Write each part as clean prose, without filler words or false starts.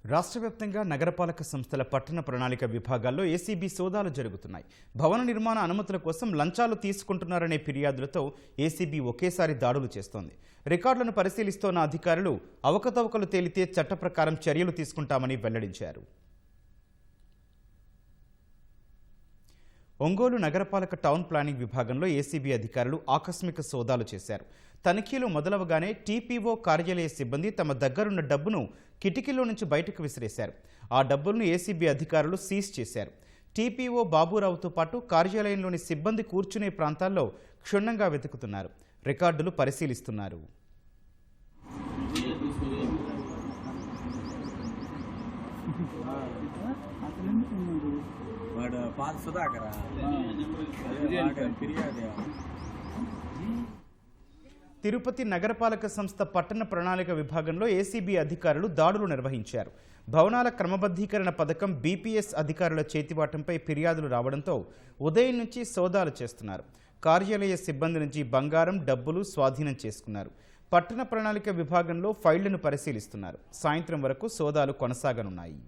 రాష్ట్ర వ్యాప్తంగా నగరపాలక సంస్థల పట్టణ ప్రణాళిక విభాగాల్లో ఏసీబీ సోదాలు జరుగుతున్నాయి. భవన నిర్మాణ అనుమతుల కోసం లంచాలు తీసుకుంటున్నారనే ఫిర్యాదులతో ఏసీబీ ఒకేసారి దాడులు చేస్తోంది. రికార్డులను పరిశీలిస్తోన్న అధికారులు అవకతవకలు తేలితే చట్ట ప్రకారం చర్యలు తీసుకుంటామని వెల్లడించారు. ఒంగోలు నగరపాలక టౌన్ ప్లానింగ్ విభాగంలో ఏసీబీ అధికారులు ఆకస్మిక సోదాలు చేశారు. తనిఖీలు మొదలవగానే టీపీఓ కార్యాలయ సిబ్బంది తమ దగ్గరున్న డబ్బును కిటికీలో నుంచి బయటకు విసిరేశారు. ఆ డబ్బులను ఏసీబీ అధికారులు సీజ్ చేశారు. టీపీఓ బాబురావుతో పాటు కార్యాలయంలోని సిబ్బంది కూర్చునే ప్రాంతాల్లో క్షుణ్ణంగా వెతుకుతున్నారు. రికార్డులు పరిశీలిస్తున్నారు. తిరుపతి నగరపాలక సంస్థ పట్టణ ప్రణాళిక విభాగంలో ఏసీబీ అధికారులు దాడులు నిర్వహించారు. భవనాల క్రమబద్ధీకరణ పథకం బీపీఎస్ అధికారుల చేతివాటంపై ఫిర్యాదులు రావడంతో ఉదయం నుంచి సోదాలు చేస్తున్నారు. కార్యాలయ సిబ్బంది నుంచి బంగారం, డబ్బులు స్వాధీనం చేసుకున్నారు. పట్టణ ప్రణాళిక విభాగంలో ఫైళ్లను పరిశీలిస్తున్నారు. సాయంత్రం వరకు సోదాలు కొనసాగనున్నాయి.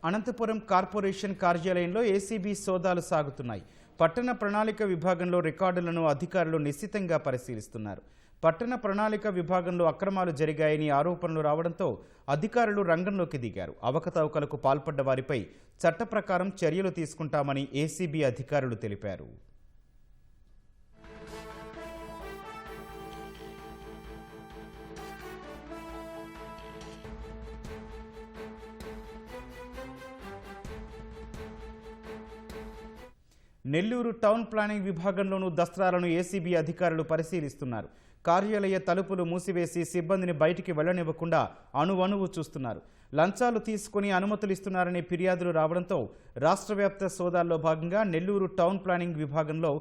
అనంతపురం కార్పొరేషన్ కార్యాలయంలో ఏసీబీ సోదాలు సాగుతున్నాయి. పట్టణ ప్రణాళిక విభాగంలో రికార్డులను అధికారులు నిశితంగా పరిశీలిస్తున్నారు. పట్టణ ప్రణాళిక విభాగంలో అక్రమాలు జరిగాయని ఆరోపణలు రావడంతో అధికారులు రంగంలోకి దిగారు. అవకతవకలకు పాల్పడ్డ వారిపై చట్ట ప్రకారం చర్యలు తీసుకుంటామని ఏసీబీ అధికారులు తెలిపారు. నెల్లూరు టౌన్ ప్లానింగ్ విభాగంలోనూ దస్త్రాలను ఏసీబీ అధికారులు పరిశీలిస్తున్నారు. కార్యాలయ తలుపులు మూసివేసి సిబ్బందిని బయటికి వెళ్లనివ్వకుండా అణువణువు చూస్తున్నారు. లంచాలు తీసుకుని అనుమతులు ఇస్తున్నారనే ఫిర్యాదులు రావడంతో రాష్ట్ర వ్యాప్త సోదాల్లో భాగంగా నెల్లూరు టౌన్ ప్లానింగ్ విభాగంలో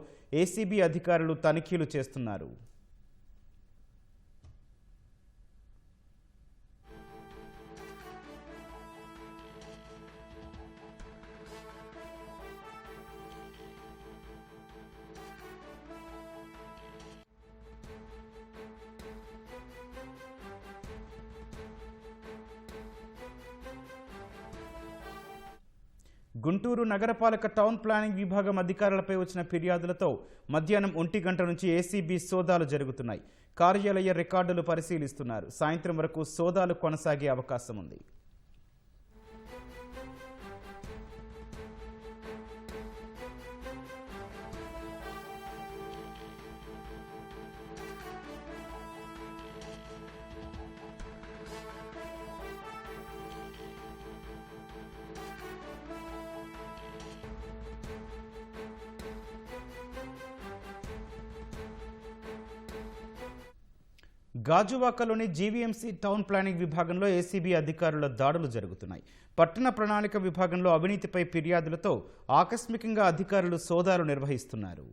ఏసీబీ అధికారులు తనిఖీలు చేస్తున్నారు. గుంటూరు నగరపాలక టౌన్ ప్లానింగ్ విభాగం అధికారులపై వచ్చిన ఫిర్యాదులతో మధ్యాహ్నం 1 గంట నుంచి ఏసీబీ సోదాలు జరుగుతున్నాయి. కార్యాలయ రికార్డులు పరిశీలిస్తున్నారు. సాయంత్రం వరకు సోదాలు కొనసాగే అవకాశం ఉంది. గాజువాకలోని జీవీఎంసీ టౌన్ ప్లానింగ్ విభాగంలో ఏసీబీ అధికారుల దాడులు జరుగుతున్నాయి. పట్టణ ప్రణాళిక విభాగంలో అవినీతిపై ఫిర్యాదులతో ఆకస్మికంగా అధికారులు సోదాలు నిర్వహిస్తున్నారు.